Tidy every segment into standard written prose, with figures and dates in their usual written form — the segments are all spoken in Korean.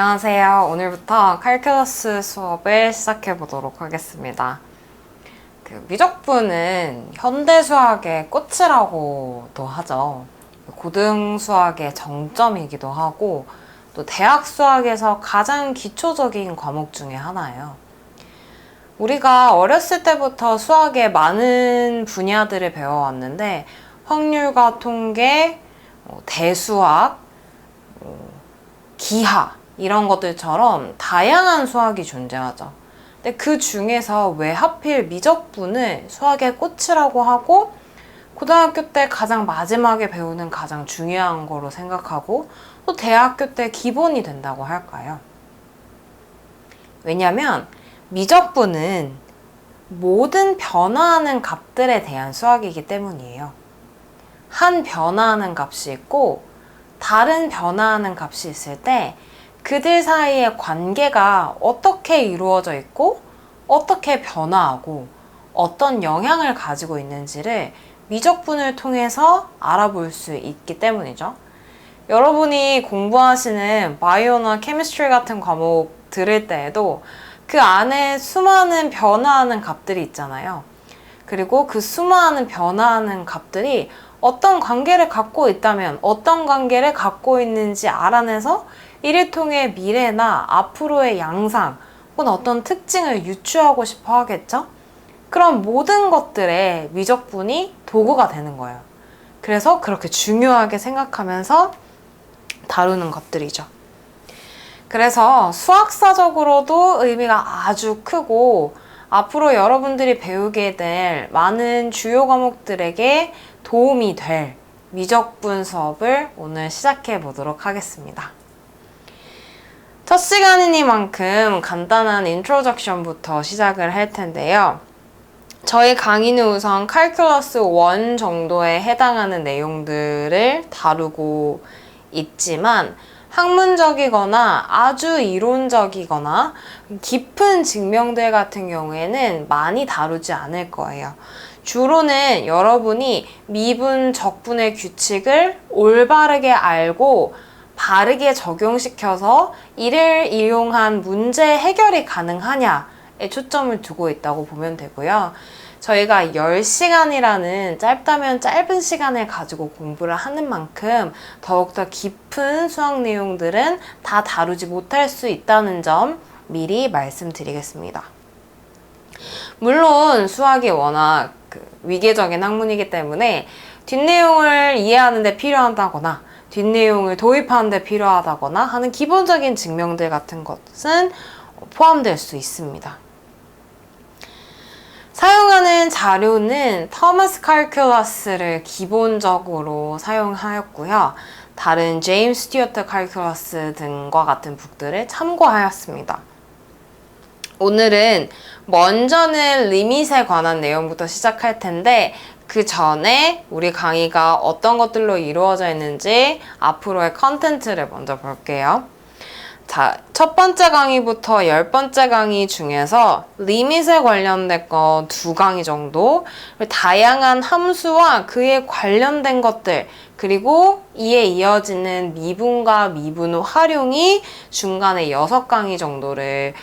안녕하세요. 오늘부터 칼큘러스 수업을 시작해 보도록 하겠습니다. 미적분은 현대 수학의 꽃이라고도 하죠. 고등 수학의 정점이기도 하고 또 대학 수학에서 가장 기초적인 과목 중에 하나예요. 우리가 어렸을 때부터 수학의 많은 분야들을 배워왔는데 확률과 통계, 대수학, 기하 이런 것들처럼 다양한 수학이 존재하죠. 근데 그 중에서 왜 하필 미적분을 수학의 꽃이라고 하고 고등학교 때 가장 마지막에 배우는 가장 중요한 거로 생각하고 또 대학교 때 기본이 된다고 할까요? 왜냐면 미적분은 모든 변화하는 값들에 대한 수학이기 때문이에요. 한 변화하는 값이 있고 다른 변화하는 값이 있을 때 그들 사이의 관계가 어떻게 이루어져 있고 어떻게 변화하고 어떤 영향을 가지고 있는지를 미적분을 통해서 알아볼 수 있기 때문이죠. 여러분이 공부하시는 바이오나 케미스트리 같은 과목 들을 때에도 그 안에 수많은 변화하는 값들이 있잖아요. 그리고 그 수많은 변화하는 값들이 어떤 관계를 갖고 있다면 어떤 관계를 갖고 있는지 알아내서 이를 통해 미래나 앞으로의 양상 혹은 어떤 특징을 유추하고 싶어 하겠죠? 그럼 모든 것들의 미적분이 도구가 되는 거예요. 그래서 그렇게 중요하게 생각하면서 다루는 것들이죠. 그래서 수학사적으로도 의미가 아주 크고 앞으로 여러분들이 배우게 될 많은 주요 과목들에게 도움이 될 미적분 수업을 오늘 시작해 보도록 하겠습니다. 첫 시간이니만큼 간단한 인트로덕션부터 시작을 할 텐데요. 저희 강의는 우선 칼큘러스 1 정도에 해당하는 내용들을 다루고 있지만 학문적이거나 아주 이론적이거나 깊은 증명들 같은 경우에는 많이 다루지 않을 거예요. 주로는 여러분이 미분, 적분의 규칙을 올바르게 알고 바르게 적용시켜서 이를 이용한 문제 해결이 가능하냐에 초점을 두고 있다고 보면 되고요. 저희가 10시간이라는 짧다면 짧은 시간을 가지고 공부를 하는 만큼 더욱더 깊은 수학 내용들은 다 다루지 못할 수 있다는 점 미리 말씀드리겠습니다. 물론 수학이 워낙 위계적인 학문이기 때문에 뒷내용을 이해하는 데 필요하다거나 뒷내용을 도입하는 데 필요하다거나 하는 기본적인 증명들 같은 것은 포함될 수 있습니다. 사용하는 자료는 터머스 칼큘러스를 기본적으로 사용하였고요. 다른 제임스 스튜어트 칼큘러스 등과 같은 북들을 참고하였습니다. 오늘은 먼저는 리밋에 관한 내용부터 시작할 텐데 그 전에 우리 강의가 어떤 것들로 이루어져 있는지 앞으로의 컨텐츠를 먼저 볼게요. 자, 첫 번째 강의부터 10번째 강의 중에서 리밋에 관련된 거 2강의 정도, 다양한 함수와 그에 관련된 것들, 그리고 이에 이어지는 미분과 미분 활용이 중간에 6강의 정도를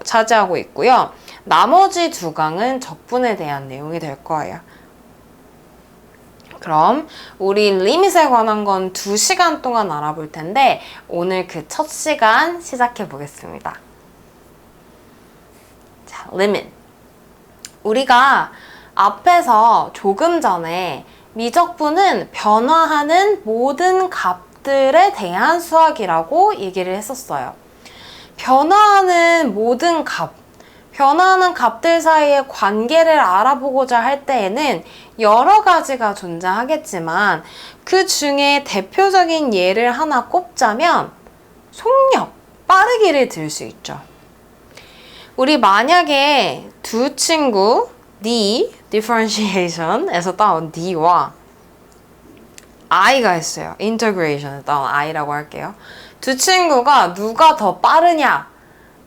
차지하고 있고요. 나머지 2강은 적분에 대한 내용이 될 거예요. 그럼 우리 리밋에 관한 건 2시간 동안 알아볼 텐데 오늘 그 첫 시간 시작해 보겠습니다. 자, 리밋. 우리가 앞에서 조금 전에 미적분은 변화하는 모든 값들에 대한 수학이라고 얘기를 했었어요. 변화하는 모든 값, 변화하는 값들 사이의 관계를 알아보고자 할 때에는 여러 가지가 존재하겠지만 그 중에 대표적인 예를 하나 꼽자면 속력, 빠르기를 들 수 있죠. 우리 만약에 두 친구 D, differentiation에서 따온 D와 I가 있어요. integration에서 따온 I라고 할게요. 두 친구가 누가 더 빠르냐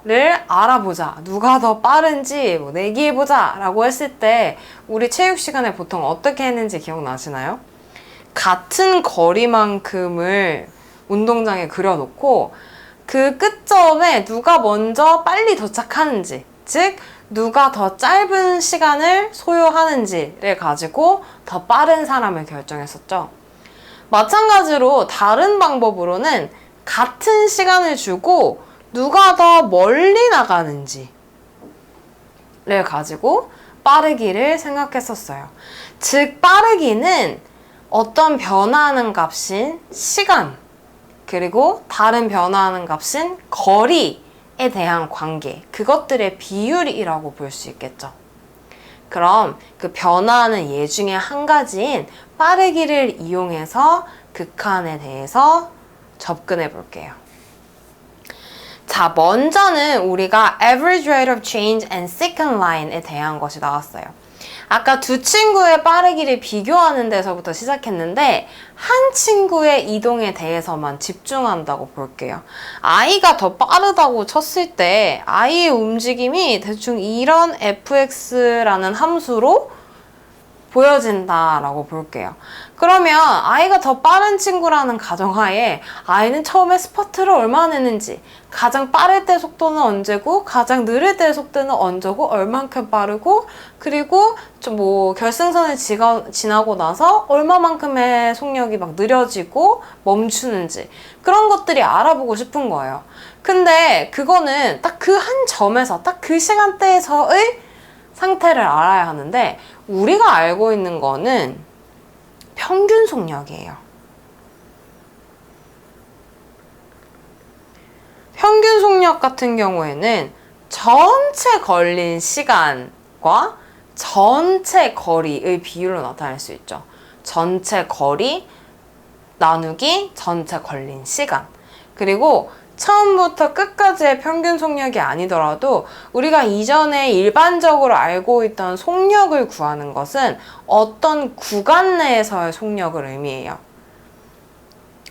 를 알아보자. 누가 더 빠른지 내기해보자 라고 했을 때 우리 체육 시간에 보통 어떻게 했는지 기억나시나요? 같은 거리만큼을 운동장에 그려놓고 그 끝점에 누가 먼저 빨리 도착하는지, 즉 누가 더 짧은 시간을 소요하는지를 가지고 더 빠른 사람을 결정했었죠. 마찬가지로 다른 방법으로는 같은 시간을 주고 누가 더 멀리 나가는지를 가지고 빠르기를 생각했었어요. 즉 빠르기는 어떤 변화하는 값인 시간, 그리고 다른 변화하는 값인 거리에 대한 관계, 그것들의 비율이라고 볼 수 있겠죠. 그럼 그 변화하는 예 중에 한 가지인 빠르기를 이용해서 극한에 대해서 접근해 볼게요. 자, 먼저는 우리가 average rate of change and secant line에 대한 것이 나왔어요. 아까 두 친구의 빠르기를 비교하는 데서부터 시작했는데 한 친구의 이동에 대해서만 집중한다고 볼게요. I가 더 빠르다고 쳤을 때 I의 움직임이 대충 이런 fx라는 함수로 보여진다라고 볼게요. 그러면 I가 더 빠른 친구라는 가정하에 I는 처음에 스퍼트를 얼마나 냈는지, 가장 빠를 때 속도는 언제고 가장 느릴 때 속도는 언제고 얼만큼 빠르고, 그리고 좀 뭐 결승선을 지나고 나서 얼마만큼의 속력이 막 느려지고 멈추는지, 그런 것들이 알아보고 싶은 거예요. 근데 그거는 딱 그 한 점에서 딱 그 시간대에서의 상태를 알아야 하는데 우리가 알고 있는 거는 평균 속력이에요. 평균 속력 같은 경우에는 전체 걸린 시간과 전체 거리의 비율로 나타낼 수 있죠. 전체 거리 나누기 전체 걸린 시간. 그리고 처음부터 끝까지의 평균 속력이 아니더라도 우리가 이전에 일반적으로 알고 있던 속력을 구하는 것은 어떤 구간 내에서의 속력을 의미해요.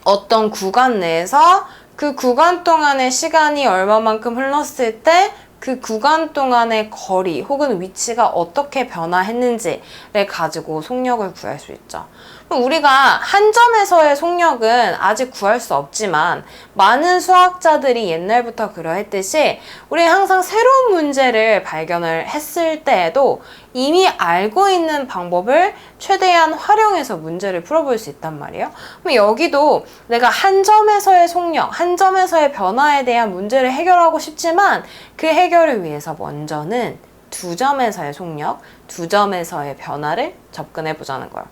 어떤 구간 내에서 그 구간 동안의 시간이 얼마만큼 흘렀을 때 그 구간 동안의 거리 혹은 위치가 어떻게 변화했는지를 가지고 속력을 구할 수 있죠. 우리가 한 점에서의 속력은 아직 구할 수 없지만 많은 수학자들이 옛날부터 그러했듯이 우리는 항상 새로운 문제를 발견을 했을 때에도 이미 알고 있는 방법을 최대한 활용해서 문제를 풀어볼 수 있단 말이에요. 그럼 여기도 내가 한 점에서의 속력, 한 점에서의 변화에 대한 문제를 해결하고 싶지만 그 해결을 위해서 먼저는 두 점에서의 속력, 두 점에서의 변화를 접근해 보자는 거예요.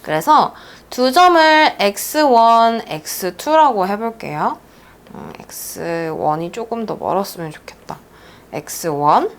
그래서 두 점을 x1, x2라고 해볼게요. x1이 조금 더 멀었으면 좋겠다. x1,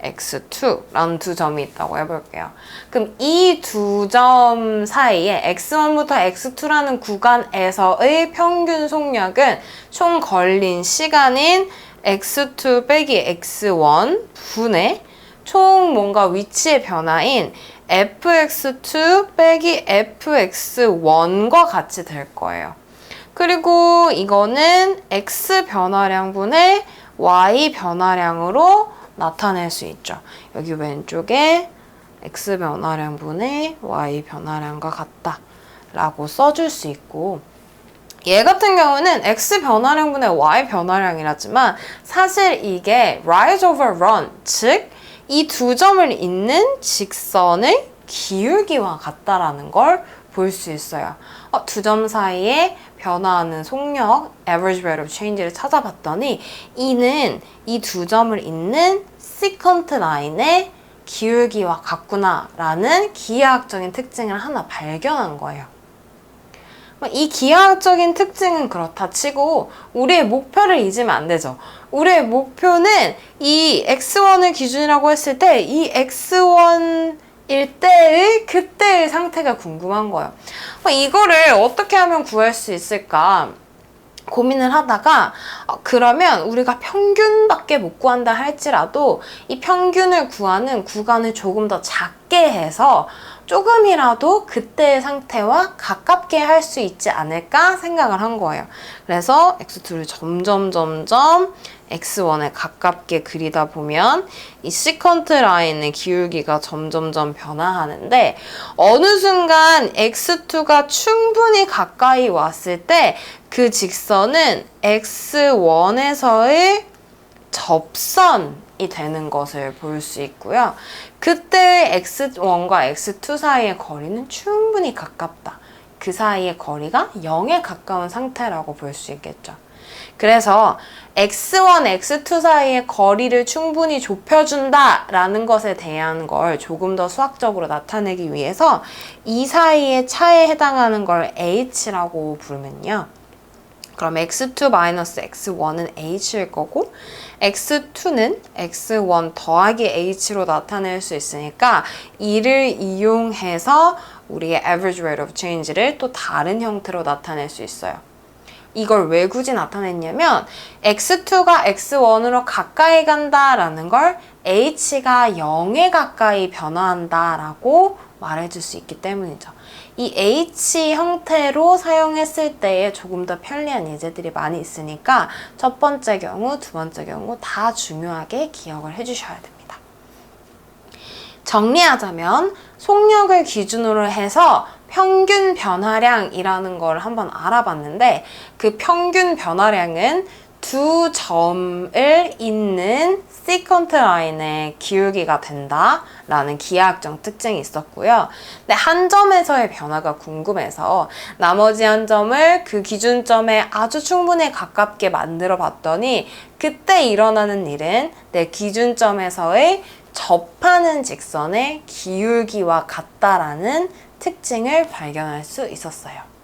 x2라는 두 점이 있다고 해볼게요. 그럼 이 두 점 사이에 x1부터 x2라는 구간에서의 평균 속력은 총 걸린 시간인 x2 빼기 x1 분의 총 뭔가 위치의 변화인 fx2 빼기 fx1과 같이 될 거예요. 그리고 이거는 x 변화량분의 y 변화량으로 나타낼 수 있죠. 여기 왼쪽에 x 변화량분의 y 변화량과 같다 라고 써줄 수 있고, 얘 같은 경우는 x 변화량분의 y 변화량이라지만 사실 이게 rise over run, 즉 이 두 점을 잇는 직선의 기울기와 같다라는 걸 볼 수 있어요. 두 점 사이에 변화하는 속력, average rate of change를 찾아봤더니 이는 이 두 점을 잇는 secant line의 기울기와 같구나라는 기하학적인 특징을 하나 발견한 거예요. 이 기하학적인 특징은 그렇다 치고 우리의 목표를 잊으면 안 되죠. 우리의 목표는 이 x1을 기준이라고 했을 때 이 x1일 때의 그때의 상태가 궁금한 거예요. 이거를 어떻게 하면 구할 수 있을까 고민을 하다가 그러면 우리가 평균밖에 못 구한다 할지라도 이 평균을 구하는 구간을 조금 더 작게 해서 조금이라도 그때의 상태와 가깝게 할 수 있지 않을까 생각을 한 거예요. 그래서 x2를 점점 x1에 가깝게 그리다 보면 이 시컨트 라인의 기울기가 점점점 변화하는데 어느 순간 x2가 충분히 가까이 왔을 때 그 직선은 x1에서의 접선이 되는 것을 볼 수 있고요. 그때 x1과 x2 사이의 거리는 충분히 가깝다. 그 사이의 거리가 0에 가까운 상태라고 볼 수 있겠죠. 그래서 x1, x2 사이의 거리를 충분히 좁혀준다라는 것에 대한 걸 조금 더 수학적으로 나타내기 위해서 이 사이의 차에 해당하는 걸 h라고 부르면요. 그럼 x2-x1은 h일 거고 x2는 x1 더하기 h로 나타낼 수 있으니까 이를 이용해서 우리의 average rate of change를 또 다른 형태로 나타낼 수 있어요. 이걸 왜 굳이 나타냈냐면 x2가 x1으로 가까이 간다라는 걸 h가 0에 가까이 변화한다라고 말해줄 수 있기 때문이죠. 이 h 형태로 사용했을 때에 조금 더 편리한 예제들이 많이 있으니까 첫 번째 경우, 두 번째 경우 다 중요하게 기억을 해주셔야 됩니다. 정리하자면 속력을 기준으로 해서 평균 변화량이라는 걸 한번 알아봤는데 그 평균 변화량은 두 점을 잇는 시컨트 라인의 기울기가 된다라는 기하학적 특징이 있었고요. 근데 한 점에서의 변화가 궁금해서 나머지 한 점을 그 기준점에 아주 충분히 가깝게 만들어 봤더니 그때 일어나는 일은 내 기준점에서의 접하는 직선의 기울기와 같다라는 특징을 발견할 수 있었어요.